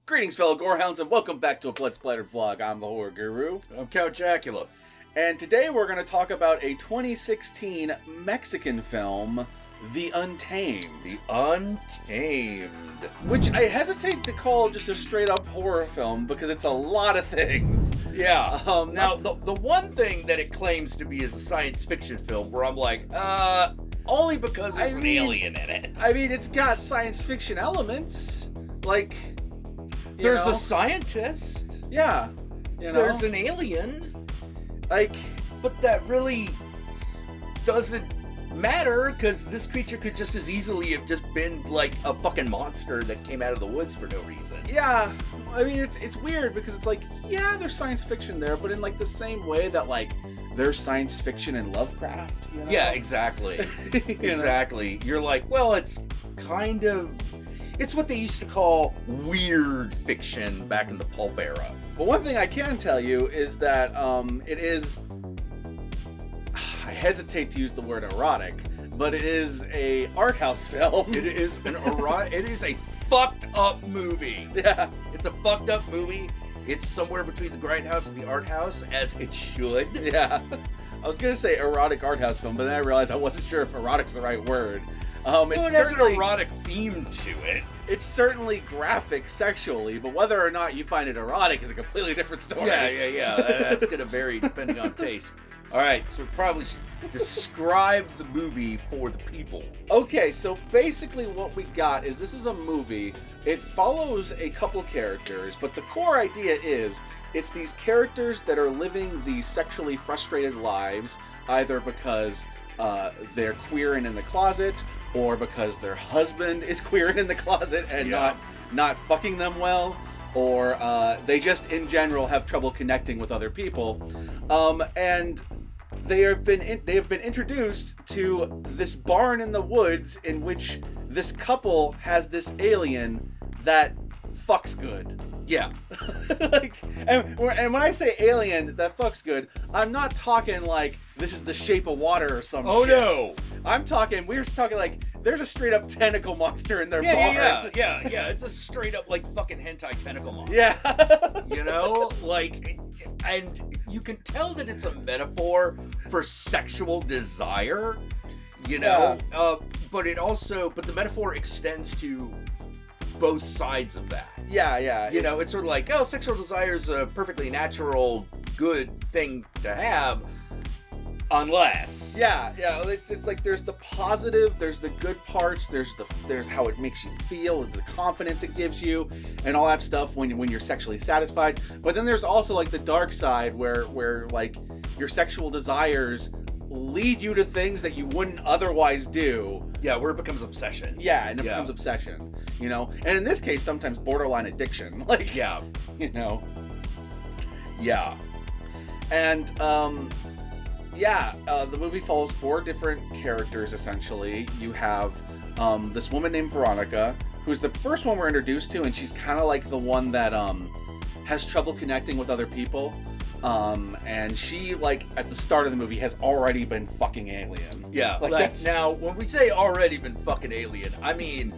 Greetings, fellow gorehounds, and welcome back to a Blood Splattered vlog. I'm the Horror Guru. I'm Count Jackula. And today we're going to talk about a 2016 Mexican film, The Untamed. The Untamed. Which I hesitate to call just a straight-up horror film, because it's a lot of things. Yeah. Now, the one thing that it claims to be is a science fiction film, where I'm like, only because there's an alien in it. I mean, it's got science fiction elements. Like, there's a scientist. Yeah. There's an alien. Like, but that really doesn't matter, because this creature could just as easily have just been like a fucking monster that came out of the woods for no reason. Yeah, I mean, it's weird because it's like, yeah, there's science fiction there, but in like the same way that like there's science fiction in Lovecraft, you know? Yeah, exactly. Exactly. You're like, well, it's kind of, it's what they used to call weird fiction back in the pulp era. But one thing I can tell you is that it is, I hesitate to use the word erotic, but it is a art house film. It is an erotic, it is a fucked up movie. Yeah. It's a fucked up movie. It's somewhere between the grindhouse and the art house, as it should. Yeah. I was going to say erotic art house film, but then I realized I wasn't sure if erotic's the right word. It has an erotic theme to it. It's certainly graphic sexually, but whether or not you find it erotic is a completely different story. Yeah. That's going to vary depending on taste. All right, so we probably should describe the movie for the people. Okay, so basically what we got is this is a movie. It follows a couple characters, but the core idea is it's these characters that are living these sexually frustrated lives, either because they're queer and in the closet, or because their husband is queer and in the closet and not fucking them well, or they just in general have trouble connecting with other people, and they have been introduced to this barn in the woods in which this couple has this alien that fucks good. Yeah. and when I say alien that fucks good, I'm not talking like this is the shape of water or some shit. Oh no. We're just talking like there's a straight up tentacle monster in their barn. Yeah. It's a straight up like fucking hentai tentacle monster. Yeah. You know, like, and you can tell that it's a metaphor for sexual desire, you know, but the metaphor extends to both sides of that. Yeah. You know, it's sort of like, oh, sexual desire is a perfectly natural, good thing to have, unless. Yeah. It's like there's the positive, there's the good parts, there's how it makes you feel, the confidence it gives you, and all that stuff when you're sexually satisfied. But then there's also like the dark side where like your sexual desires lead you to things that you wouldn't otherwise do. Yeah, where it becomes obsession. Yeah, and it becomes obsession, you know? And in this case, sometimes borderline addiction. Like, yeah. You know? Yeah. And, the movie follows four different characters, essentially. You have this woman named Veronica, who's the first one we're introduced to, and she's kind of like the one that has trouble connecting with other people. And she, like, at the start of the movie has already been fucking alien. Yeah, like now, when we say already been fucking alien, I mean,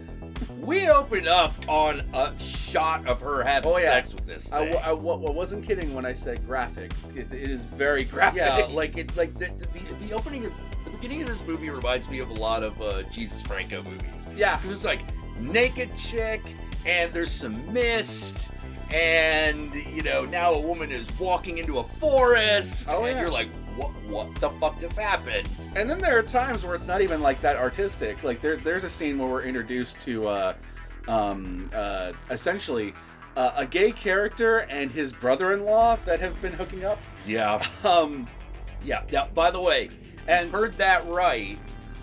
we open up on a shot of her having sex with this thing. I wasn't kidding when I said graphic. It is very graphic. Yeah, the opening of, the beginning of this movie reminds me of a lot of Jesus Franco movies. Yeah. Because it's like, naked chick, and there's some mist, and, you know, now a woman is walking into a forest, and you're like, what the fuck just happened? And then there are times where it's not even like that artistic. Like there's a scene where we're introduced to essentially a gay character and his brother-in-law that have been hooking up. Yeah. Yeah. By the way, and heard that right.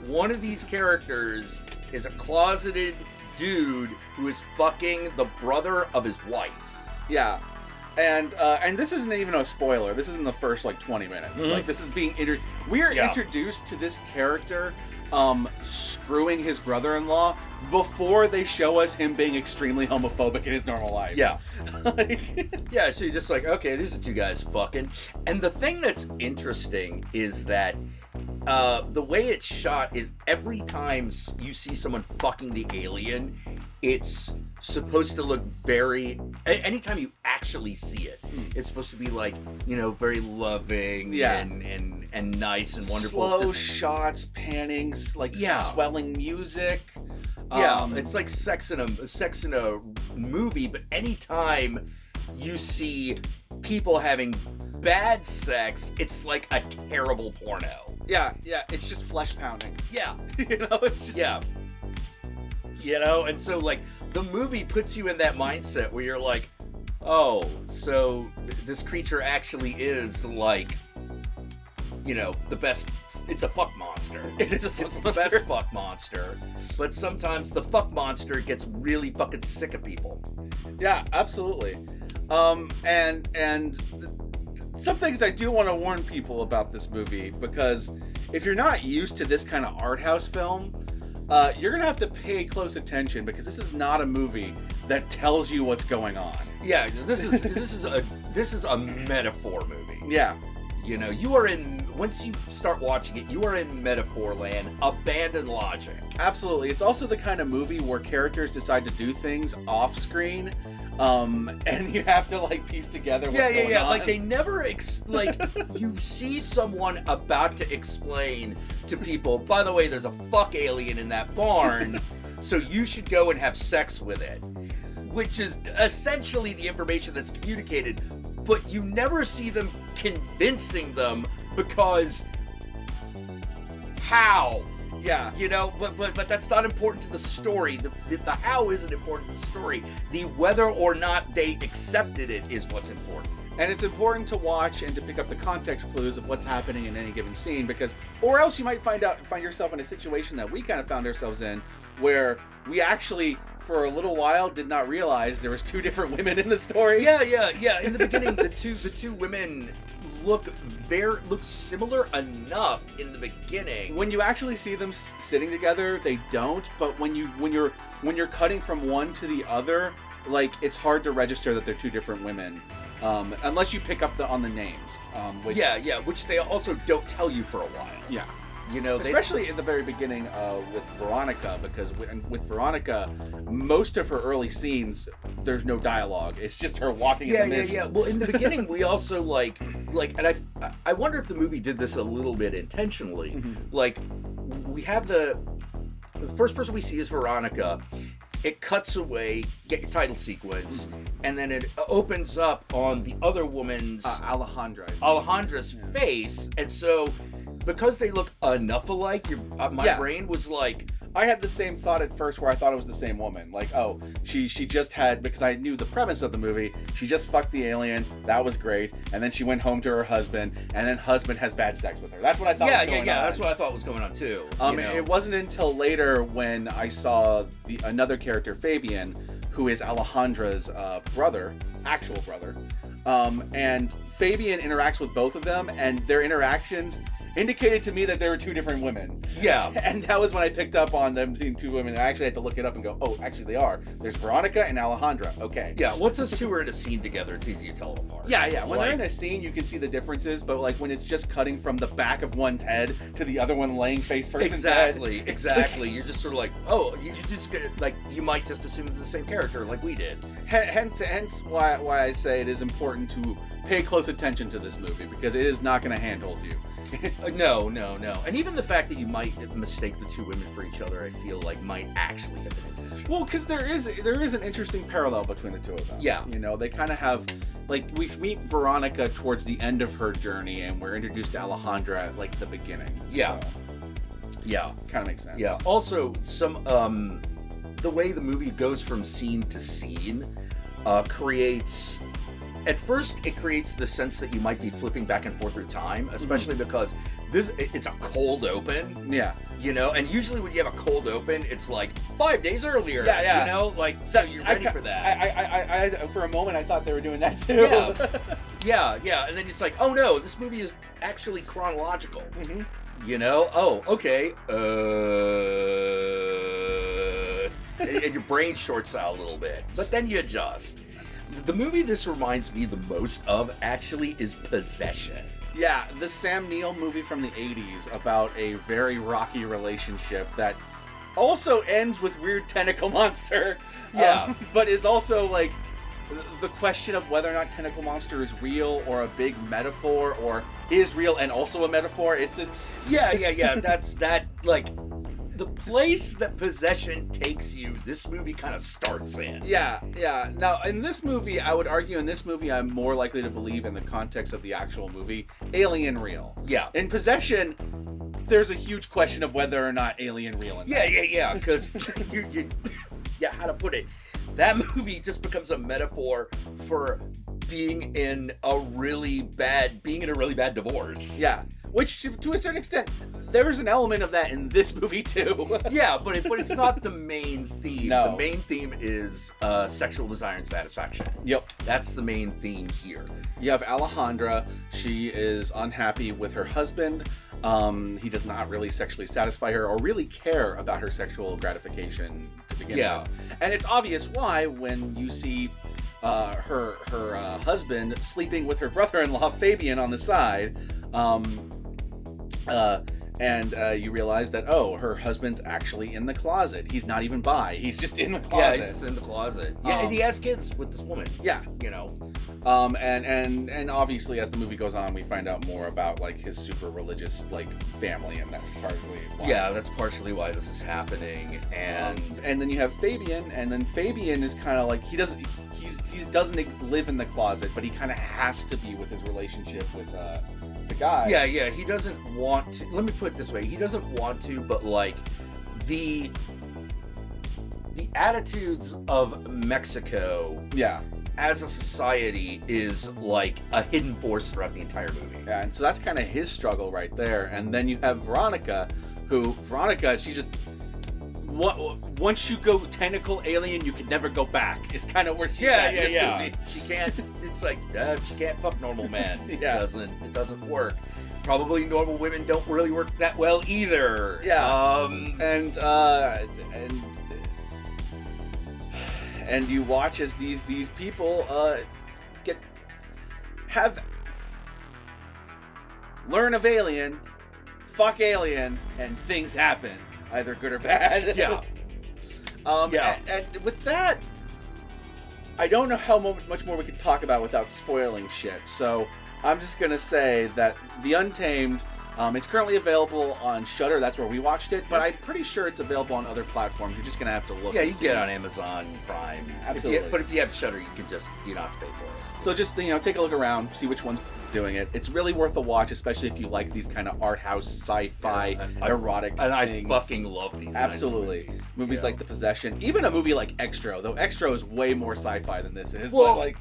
One of these characters is a closeted dude who is fucking the brother of his wife. Yeah. And this isn't even a spoiler. This is in the first like 20 minutes. Mm-hmm. Like this is being we're introduced to this character screwing his brother-in-law before they show us him being extremely homophobic in his normal life. Yeah. Yeah, so you're just like, okay, these are two guys fucking. And the thing that's interesting is that the way it's shot is every time you see someone fucking the alien, it's supposed to look very... Anytime you actually see it, it's supposed to be like, very loving and nice and wonderful. Slow shots, panning, like swelling music. It's like sex in a movie, but anytime you see people having bad sex, it's like a terrible porno. Yeah, it's just flesh pounding. Yeah. It's just... Yeah. And so, like, the movie puts you in that mindset where you're like, oh, so this creature actually is, like, the best... It's a fuck monster. It's the best fuck monster. But sometimes the fuck monster gets really fucking sick of people. Yeah, absolutely. And some things I do want to warn people about this movie, because if you're not used to this kind of art house film, you're gonna have to pay close attention, because this is not a movie that tells you what's going on. Yeah, this is a metaphor movie. Yeah. You are in, once you start watching it, you are in metaphor land, abandoned logic. Absolutely. It's also the kind of movie where characters decide to do things off screen, and you have to, like, piece together what's going on. Like, they never, you see someone about to explain to people, by the way, there's a fuck alien in that barn, so you should go and have sex with it. Which is essentially the information that's communicated, but you never see them convincing them, because how? Yeah. But that's not important to the story. The how isn't important to the story. The whether or not they accepted it is what's important. And it's important to watch and to pick up the context clues of what's happening in any given scene, because, or else you might find yourself in a situation that we kind of found ourselves in, where we actually, for a little while, did not realize there was two different women in the story. Yeah. In the beginning, the two women look similar enough in the beginning. When you actually see them sitting together, they don't. But when you're cutting from one to the other, like, it's hard to register that they're two different women, unless you pick up on the names. Which they also don't tell you for a while. Yeah. Especially in the very beginning with Veronica, because with Veronica, most of her early scenes, there's no dialogue. It's just her walking in the mist. Yeah. Well, in the beginning, we also like, and I wonder if the movie did this a little bit intentionally. Mm-hmm. Like, we have the first person we see is Veronica. It cuts away, get your title sequence, and then it opens up on the other woman's Alejandra's face, and so because they look enough alike, my brain was like, I had the same thought at first, where I thought it was the same woman. Like, oh, she just had, because I knew the premise of the movie, she just fucked the alien, that was great, and then she went home to her husband, and then husband has bad sex with her. That's what I thought was going on. Yeah, that's what I thought was going on too. It wasn't until later when I saw another character, Fabian, who is Alejandra's actual brother, and Fabian interacts with both of them, and their interactions indicated to me that there were two different women. Yeah. And that was when I picked up on them being two women. I actually had to look it up and go, oh, actually they are. There's Veronica and Alejandra. Okay. Yeah, once those two are in a scene together, it's easy to tell them apart. Yeah. When they're in a scene, you can see the differences, but like when it's just cutting from the back of one's head to the other one laying face first in bed. Exactly. You're just sort of like, oh, you just get, like, you might just assume it's the same character like we did. Hence why I say it is important to pay close attention to this movie, because it is not going to handhold you. No. And even the fact that you might mistake the two women for each other, I feel like might actually have been intentional. Well, because there is an interesting parallel between the two of them. Yeah. They kind of have, like, we meet Veronica towards the end of her journey, and we're introduced to Alejandra at, like, the beginning. Yeah. So, yeah. Kind of makes sense. Yeah. Also, the way the movie goes from scene to scene creates... At first, it creates the sense that you might be flipping back and forth through time, especially because it's a cold open. Yeah. And usually when you have a cold open, it's like 5 days earlier. Yeah. So you're ready for that. I for a moment, I thought they were doing that too. Yeah. And then it's like, oh no, this movie is actually chronological. Mm-hmm. Oh, okay. And your brain shorts out a little bit, but then you adjust. The movie this reminds me the most of, actually, is Possession. Yeah, the Sam Neill movie from the 80s about a very rocky relationship that also ends with weird tentacle monster. Yeah. But is also like the question of whether or not tentacle monster is real or a big metaphor or is real and also a metaphor. It's Yeah. That's that, like, the place that possession takes you, this movie kind of starts in. Yeah. Now, in this movie, I would argue I'm more likely to believe in the context of the actual movie, alien real. Yeah. In Possession, there's a huge question of whether or not alien real. Yeah, because how to put it? That movie just becomes a metaphor for being in a really bad divorce. Yeah. Which, to a certain extent, there's an element of that in this movie, too. Yeah, but it's not the main theme. No. The main theme is sexual desire and satisfaction. Yep. That's the main theme here. You have Alejandra. She is unhappy with her husband. He does not really sexually satisfy her or really care about her sexual gratification to begin with. And it's obvious why when you see her husband sleeping with her brother-in-law Fabian on the side. And you realize that, her husband's actually in the closet. He's not even bi. He's just in the closet. Yeah, he's just in the closet. Yeah, and he has kids with this woman. Yeah. You know. And obviously as the movie goes on, we find out more about, like, his super religious, like, family, and that's partially why. Yeah, that's partially why this is happening. And then you have Fabian, and then Fabian is kind of like, he doesn't live in the closet, but he kind of has to be with his relationship with, the guy. Yeah, he doesn't want to. Let me put it this way. He doesn't want to, but, like, the attitudes of Mexico as a society is like a hidden force throughout the entire movie. Yeah, and so that's kind of his struggle right there. And then you have Veronica, she just, once you go tentacle alien, you can never go back. It's kind of where she's at in this movie. She can't, it's like, she can't fuck normal men. Yeah. It doesn't work. Probably normal women don't really work that well either. Yeah. And you watch as these people learn of alien, fuck alien, and things happen, either good or bad. Yeah. And with that, I don't know how much more we could talk about without spoiling shit. So I'm just gonna say that The Untamed. It's currently available on Shudder. That's where we watched it, but I'm pretty sure it's available on other platforms. You're just gonna have to look. Yeah, you can get it on Amazon Prime. Absolutely. But if you have Shudder, you don't have to pay for it. So just take a look around, see which one's doing it. It's really worth a watch, especially if you like these kind of art house, sci-fi, erotic things. I fucking love these. Absolutely, movies like The Possession, even a movie like Extra. Though Extra is way more sci-fi than this is. Well, but like.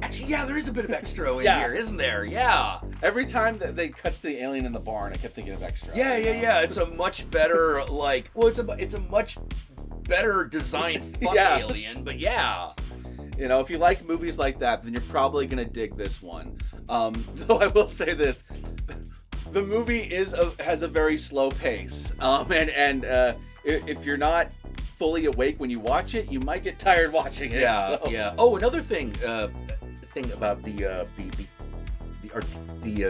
Actually, yeah, there is a bit of Extra in here, isn't there? Yeah. Every time that they cuts to the alien in the barn, I kept thinking of Extra. Yeah. It's a much better, it's a much better designed fuck alien, but yeah. If you like movies like that, then you're probably gonna dig this one. Though I will say this, the movie has a very slow pace. And if you're not fully awake when you watch it, you might get tired watching it. Yeah. Oh, another thing about the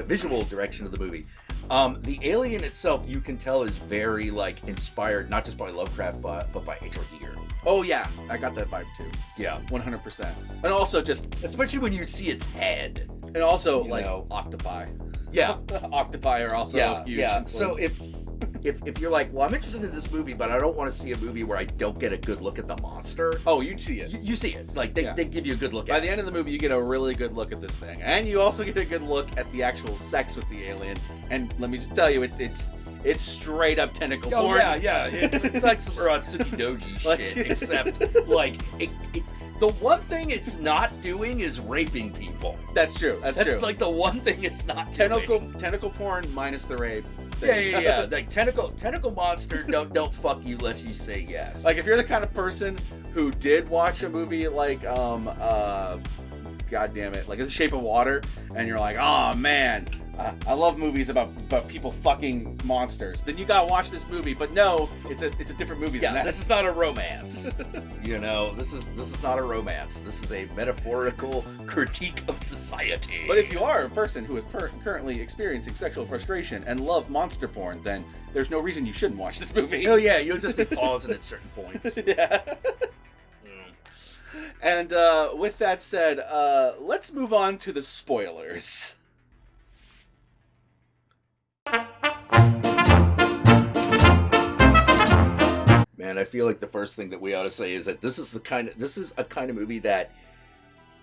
visual direction of the movie. The alien itself, you can tell, is very inspired not just by Lovecraft but by H.R. Giger. Oh yeah, I got that vibe too. Yeah, 100%. And also especially when you see its head. And also octopi. Yeah, octopi are also a huge influence. So if you're like, well, I'm interested in this movie, but I don't want to see a movie where I don't get a good look at the monster. Oh, you see it. You see it. They give you a good look at it. By the end of the movie, you get a really good look at this thing. And you also get a good look at the actual sex with the alien. And let me just tell you, it's straight up tentacle porn. Oh, yeah. It's like some Uratsuki Doji shit, except, the one thing it's not doing is raping people. That's true. That's true. That's the one thing it's not doing. Tentacle porn minus the rape. Yeah. Tentacle monster don't fuck you unless you say yes. If you're the kind of person who did watch a movie God damn it, The Shape of Water, and you're like, oh man, I love movies about people fucking monsters. Then you gotta watch this movie. But no, it's a different movie than that. This is not a romance. This is not a romance. This is a metaphorical critique of society. But if you are a person who is currently experiencing sexual frustration and love monster porn, then there's no reason you shouldn't watch this movie. Oh yeah, you'll just be pausing at certain points. Yeah. And with that said, let's move on to the spoilers. Man, I feel like the first thing that we ought to say is that this is a kind of movie that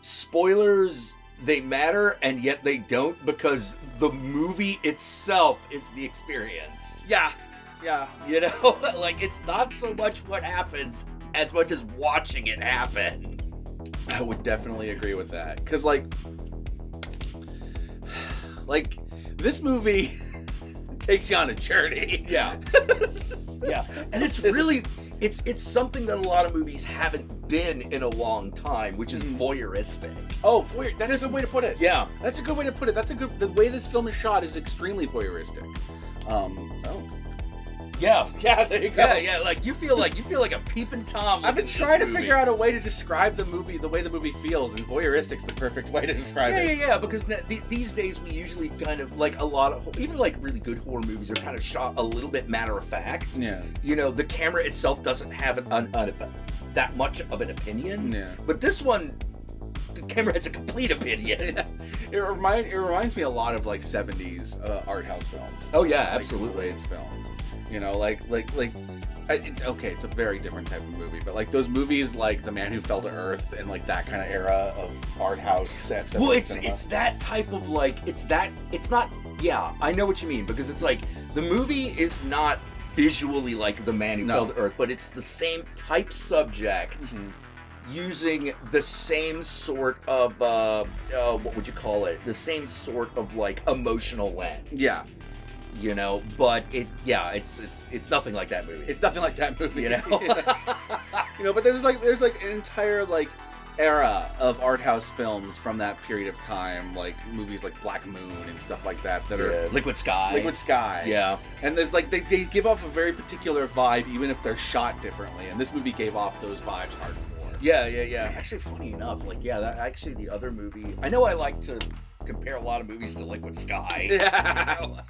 spoilers, they matter and yet they don't, because the movie itself is the experience. Yeah. Like, it's not so much what happens as much as watching it happen. I would definitely agree with that. Because, like, this movie takes you on a journey. Yeah. Yeah. And it's really, it's something that a lot of movies haven't been in a long time, which is voyeuristic. Oh, that's a good way to put it. Yeah. That's a good way to put it. The way this film is shot is extremely voyeuristic. Yeah, there you go. Yeah, like you feel like a peeping Tom. I've been trying to figure out a way to describe the movie, the way the movie feels, and voyeuristic's the perfect way to describe it. Yeah, because these days we usually kind of, like, a lot of, even like really good horror movies are kind of shot a little bit matter of fact. Yeah. The camera itself doesn't have that much of an opinion. Yeah. But this one, the camera has a complete opinion. It reminds me a lot of, like, 70s art house films. Oh yeah, like, absolutely. The way it's filmed. Okay, it's a very different type of movie, but like those movies like The Man Who Fell to Earth and like that kind of era of art house cinema. Well, it's that type of, like, it's not, yeah, I know what you mean, because it's like, the movie is not visually like The Man Who Fell to Earth, but it's the same type subject, using the same sort of, what would you call it? The same sort of, like, emotional lens. Yeah. But it's nothing like that movie. It's nothing like that movie. But there's like an entire, like, era of art house films from that period of time, like movies like Black Moon and stuff like that are Liquid Sky. Yeah. And there's like they give off a very particular vibe even if they're shot differently, and this movie gave off those vibes hardcore. Yeah. Actually, funny enough, like, the other movie, I know I like to compare a lot of movies to Liquid Sky. Yeah.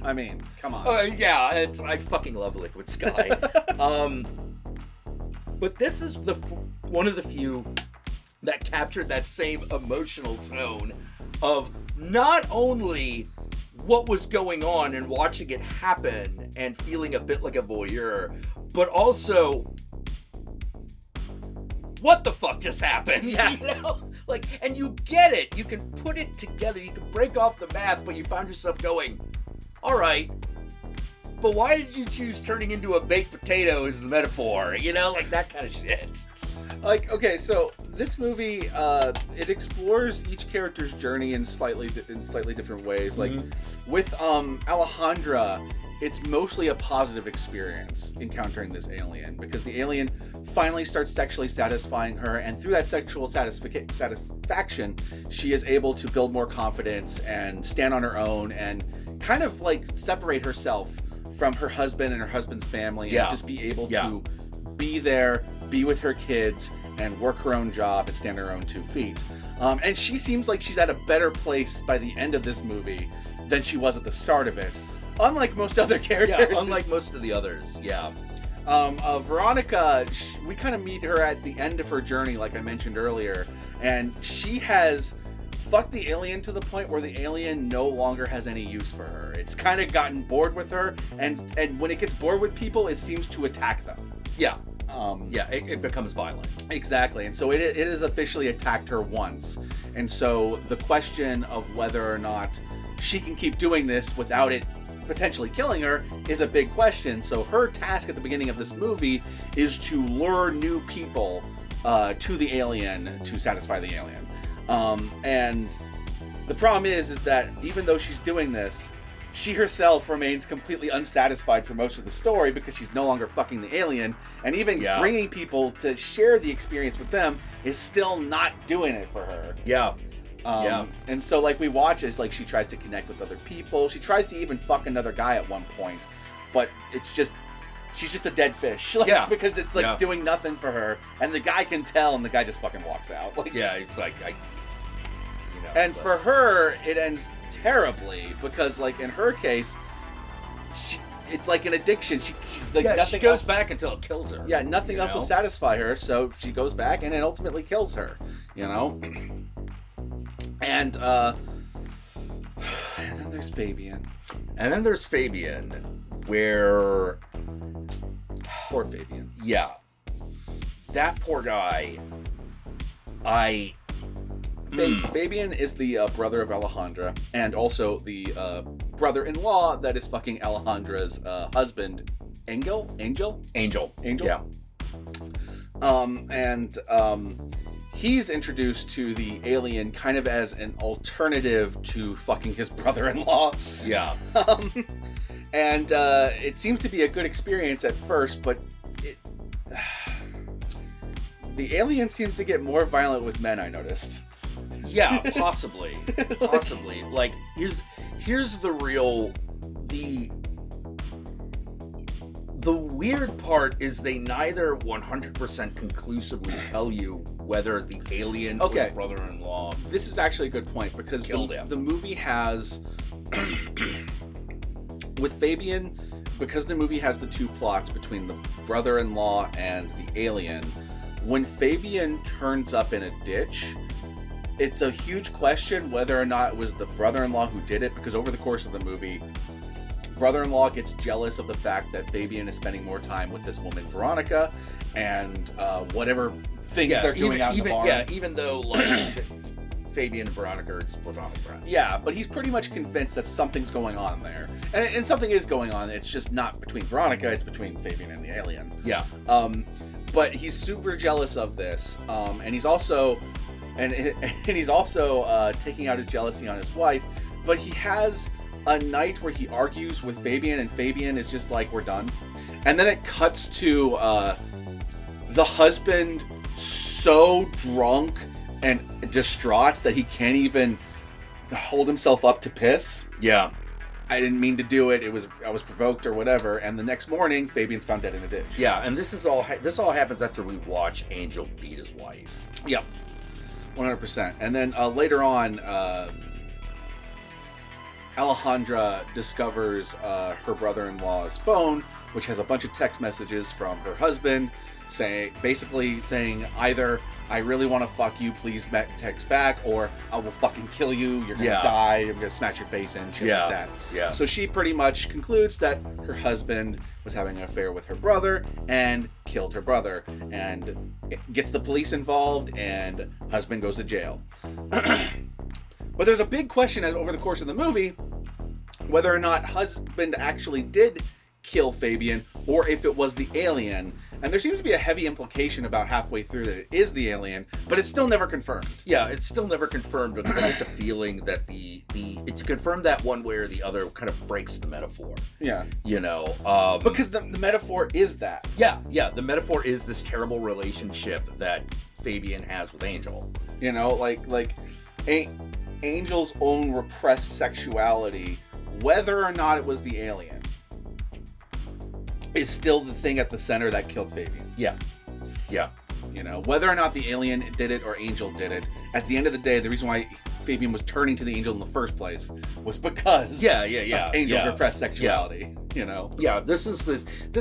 I mean, come on. I fucking love Liquid Sky. But this is one of the few that captured that same emotional tone of not only what was going on and watching it happen and feeling a bit like a voyeur, but also what the fuck just happened? Yeah. Like, and you get it. You can put it together. You can break off the math, but you found yourself going, all right, but why did you choose turning into a baked potato as the metaphor? Like that kind of shit. Like, okay, so this movie, it explores each character's journey in slightly different ways. Like, with Alejandra, it's mostly a positive experience encountering this alien, because the alien finally starts sexually satisfying her, and through that sexual satisfaction, she is able to build more confidence and stand on her own and kind of, like, separate herself from her husband and her husband's family and just be able to be there, be with her kids, and work her own job and stand on her own 2 feet. And she seems like she's at a better place by the end of this movie than she was at the start of it. Unlike most other characters. Yeah, unlike most of the others, yeah. Veronica, we kind of meet her at the end of her journey, like I mentioned earlier, and she has fucked the alien to the point where the alien no longer has any use for her. It's kind of gotten bored with her, and when it gets bored with people, it seems to attack them. Yeah. It becomes violent. Exactly, and so it has officially attacked her once. And so the question of whether or not she can keep doing this without it potentially killing her is a big question. So her task at the beginning of this movie is to lure new people to the alien to satisfy the alien. And the problem is that even though she's doing this, she herself remains completely unsatisfied for most of the story because she's no longer fucking the alien, and even bringing people to share the experience with them is still not doing it for her. Yeah. And so, like, we watch as, like, she tries to connect with other people. She tries to even fuck another guy at one point. But it's just... She's just a dead fish. Like, because it's, like, doing nothing for her. And the guy can tell, and the guy just fucking walks out. Like, it's like... And for her, it ends terribly. Because, like, in her case... It's like an addiction. She like nothing she goes else, back until it kills her. Yeah, nothing else will satisfy her, so she goes back and it ultimately kills her. You know? And then there's Fabian. And then there's Fabian, where... Poor Fabian. Yeah. That poor guy, Fabian is the brother of Alejandra, and also the brother-in-law that is fucking Alejandra's husband, Angel. Yeah. He's introduced to the alien kind of as an alternative to fucking his brother-in-law. Yeah. And it seems to be a good experience at first, but the alien seems to get more violent with men, I noticed. Yeah, possibly. Possibly. Like, here's the real... The weird part is they neither 100% conclusively tell you whether the alien or the brother-in-law... This is actually a good point, because the movie has... with Fabian, because the movie has the two plots between the brother-in-law and the alien, when Fabian turns up in a ditch... It's a huge question whether or not it was the brother-in-law who did it, because over the course of the movie, brother-in-law gets jealous of the fact that Fabian is spending more time with this woman, Veronica, and whatever things they're doing out in the barn. Yeah, even though, like, Fabian and Veronica are just platonic friends. Yeah, but he's pretty much convinced that something's going on there. And something is going on, it's just not between Veronica, it's between Fabian and the alien. Yeah. But he's super jealous of this, and he's also... And he's also taking out his jealousy on his wife. But he has a night where he argues with Fabian, and Fabian is just like, we're done. And then it cuts to the husband so drunk and distraught that he can't even hold himself up to piss. Yeah. I didn't mean to do it. I was provoked or whatever. And the next morning, Fabian's found dead in a ditch. Yeah, and this all happens after we watch Angel beat his wife. Yep. 100%. And then later on, Alejandra discovers her brother-in-law's phone, which has a bunch of text messages from her husband, basically saying either, I really want to fuck you, please text back, or I will fucking kill you, you're going to die, I'm going to smash your face in, shit like that. Yeah. So she pretty much concludes that her husband was having an affair with her brother and killed her brother, and gets the police involved, and husband goes to jail. But there's a big question over the course of the movie whether or not husband actually did kill Fabian, or if it was the alien. And there seems to be a heavy implication about halfway through that it is the alien, but it's still never confirmed. Yeah, it's still never confirmed, because I get the feeling that it's confirmed that one way or the other kind of breaks the metaphor. Yeah. You know? Because the metaphor is that. Yeah, the metaphor is this terrible relationship that Fabian has with Angel. You know, like Angel's own repressed sexuality, whether or not it was the alien, is still the thing at the center that killed Fabian. Yeah. You know, whether or not the alien did it or Angel did it, at the end of the day, the reason why Fabian was turning to the Angel in the first place was because of Angel's repressed sexuality. You know? Yeah, this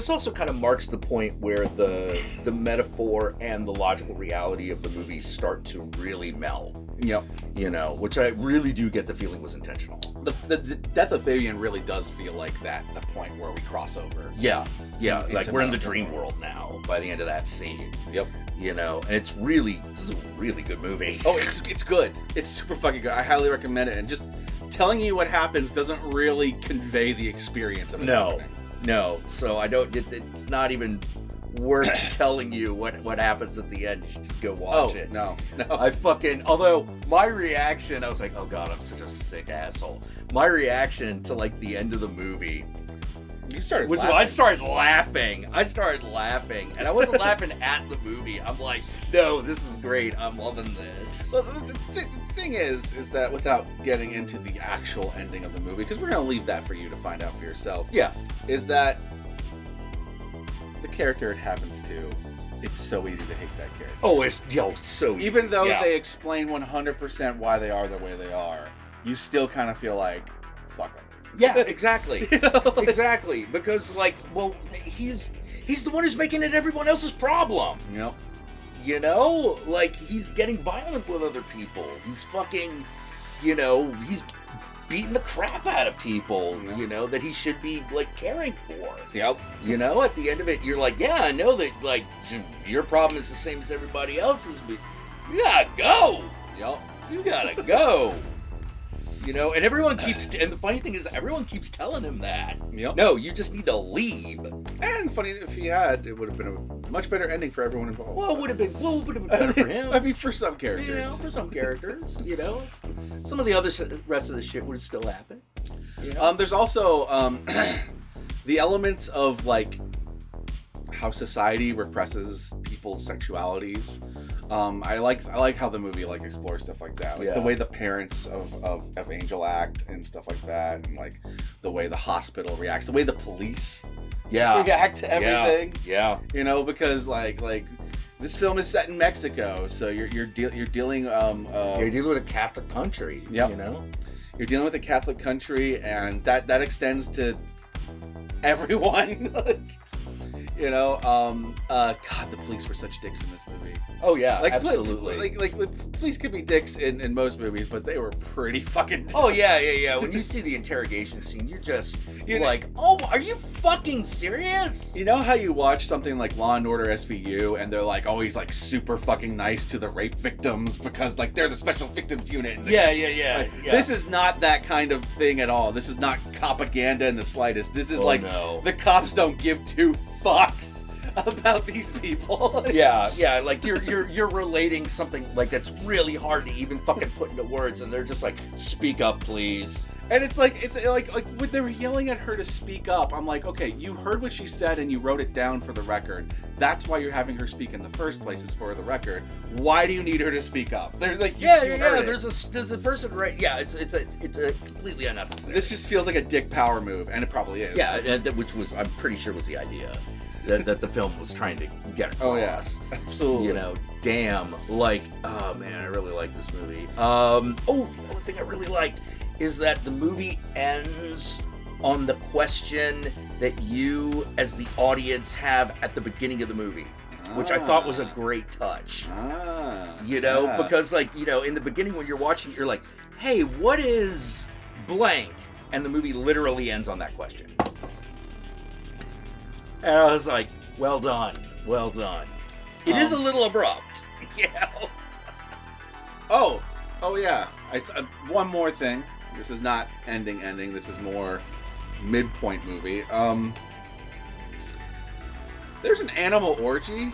also kind of marks the point where the metaphor and the logical reality of the movie start to really meld. Yep. You know, which I really do get the feeling was intentional. The death of Fabian really does feel like that, the point where we cross over. Yeah, like we're in the dream world now by the end of that scene. Yep. You know, and this is a really good movie. Oh, it's good. It's super fucking good. I highly recommend it. And just telling you what happens doesn't really convey the experience of it. No. So I don't. It's not even worth telling you what happens at the end. You should just go watch it. No. Although my reaction, I was like, oh god, I'm such a sick asshole. My reaction to like the end of the movie You started Which laughing. I started laughing. And I wasn't laughing at the movie. I'm like, no, this is great. I'm loving this. Well, the thing is that without getting into the actual ending of the movie, because we're going to leave that for you to find out for yourself. Yeah. Is that the character it happens to, it's so easy to hate that character. Oh, it's so easy. Even though they explain 100% why they are the way they are, you still kind of feel like, fuck them. Yeah, exactly. You know? Exactly. Because, like, well, he's the one who's making it everyone else's problem. Yep. You know? Like, he's getting violent with other people. He's fucking, you know, he's beating the crap out of people, you know, that he should be, like, caring for. Yep. You know, at the end of it, you're like, yeah, I know that, like, your problem is the same as everybody else's, but you gotta go. Yep. You gotta go. You know, and everyone keeps, and the funny thing is, everyone keeps telling him that. Yep. No, you just need to leave. And funny, if he had, it would have been a much better ending for everyone involved. Well, it would have been better for him. I mean, for some characters. You know, for some characters, you know. Some of the other rest of the shit would have still happened. You know? There's also the elements of, like, how society represses people's sexualities. I like how the movie, like, explores stuff like that, like the way the parents of Angel act and stuff like that, and like the way the hospital reacts, the way the police react to everything. Yeah. You know, because like this film is set in Mexico, so you're dealing you're dealing with a Catholic country. Yep. You know, you're dealing with a Catholic country, and that extends to everyone. Like, you know, God, the police were such dicks in this movie. Oh yeah, like, absolutely. Like the police could be dicks in most movies, but they were pretty fucking dicks. Oh yeah. When you see the interrogation scene, you're just like, oh, are you fucking serious? You know how you watch something like Law and Order SVU, and they're like always like super fucking nice to the rape victims because like they're the special victims unit. Yeah. This is not that kind of thing at all. This is not propaganda in the slightest. This is the cops don't give two fucks about these people. yeah, like you're relating something like that's really hard to even fucking put into words, and they're just like, speak up, please. And it's like when they were yelling at her to speak up, I'm like, okay, you heard what she said and you wrote it down for the record. That's why you're having her speak in the first place, is for the record. Why do you need her to speak up? There's like you heard it. There's a person right. Yeah, it's a completely unnecessary. This just feels like a dick power move, and it probably is. Yeah, which was, I'm pretty sure, was the idea that the film was trying to get across. Oh yes, absolutely. You know, damn, like, oh man, I really like this movie. The other thing I really liked is that the movie ends on the question that you, as the audience, have at the beginning of the movie, which I thought was a great touch. You know, because, like, you know, in the beginning when you're watching it, you're like, hey, what is blank? And the movie literally ends on that question. And I was like, well done. It is a little abrupt, you know? Oh yeah. One more thing. This is not ending. This is more midpoint movie. There's an animal orgy.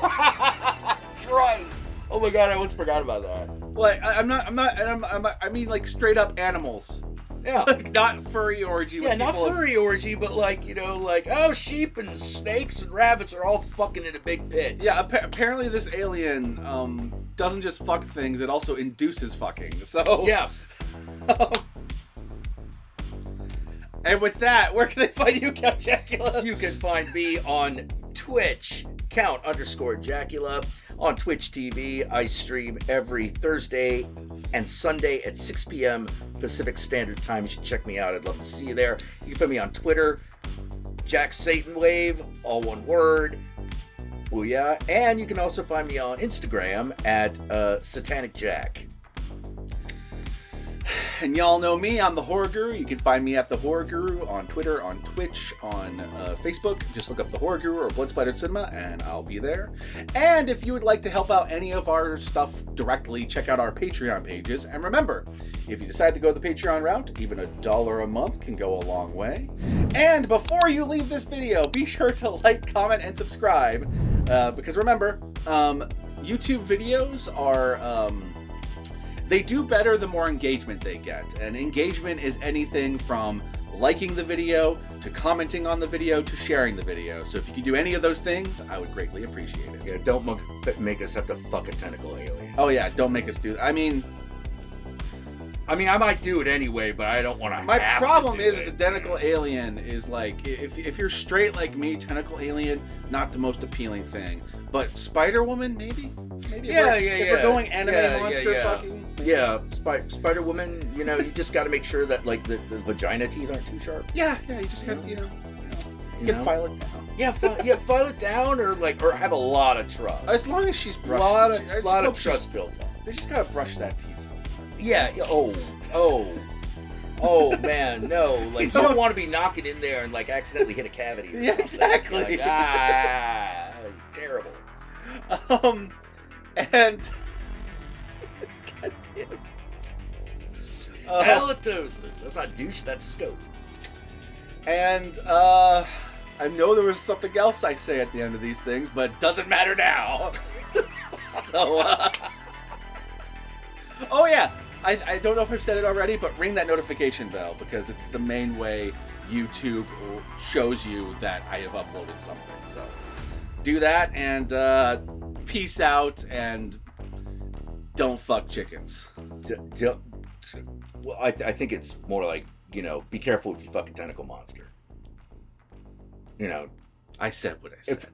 That's right. Oh my god, I almost forgot about that. Like, I mean, like, straight up animals. Yeah. Like, not furry orgy. Yeah, not furry orgy, but like, you know, like, oh, sheep and snakes and rabbits are all fucking in a big pit. Yeah, apparently this alien doesn't just fuck things, it also induces fucking. So yeah. And with that, where can they find you, Count Jackula? You can find me on Twitch, Count_Jackula. On Twitch TV, I stream every Thursday and Sunday at 6 p.m. Pacific Standard Time. You should check me out. I'd love to see you there. You can find me on Twitter, Jack Satan Wave, all one word. Booyah. And you can also find me on Instagram at Satanic Jack. And y'all know me, I'm the Horror Guru. You can find me at the Horror Guru on Twitter, on Twitch, on Facebook. Just look up the Horror Guru or Blood Splattered Cinema, and I'll be there. And if you would like to help out any of our stuff directly, check out our Patreon pages. And remember, if you decide to go the Patreon route, even $1 a month can go a long way. And before you leave this video, be sure to like, comment, and subscribe. Because remember, YouTube videos are... they do better the more engagement they get. And engagement is anything from liking the video, to commenting on the video, to sharing the video. So if you could do any of those things, I would greatly appreciate it. Yeah, don't make us have to fuck a tentacle alien. Oh yeah, don't make us do that. I mean, I might do it anyway, but I don't want to. My problem is the tentacle alien is like, if you're straight like me, tentacle alien, not the most appealing thing. But Spider Woman, maybe. If we're going anime monster fucking. Yeah, Spider Woman. You know, you just got to make sure that like the vagina teeth aren't too sharp. Yeah, you just got you can file it down. Yeah, file it down or have a lot of trust. As long as she's brushed. A lot of trust built up. They just gotta brush that teeth. Yeah. Oh man, no! Like you don't want to be knocking in there and like accidentally hit a cavity. Or something. Exactly. Like, terrible. And God damn. Halitosis. That's not douche. That's scope. And I know there was something else I say at the end of these things, but it doesn't matter now. So. Oh yeah. I don't know if I've said it already, but ring that notification bell because it's the main way YouTube shows you that I have uploaded something. So do that and peace out and don't fuck chickens. Well, I think it's more like, be careful if you fuck a tentacle monster. I said what I said.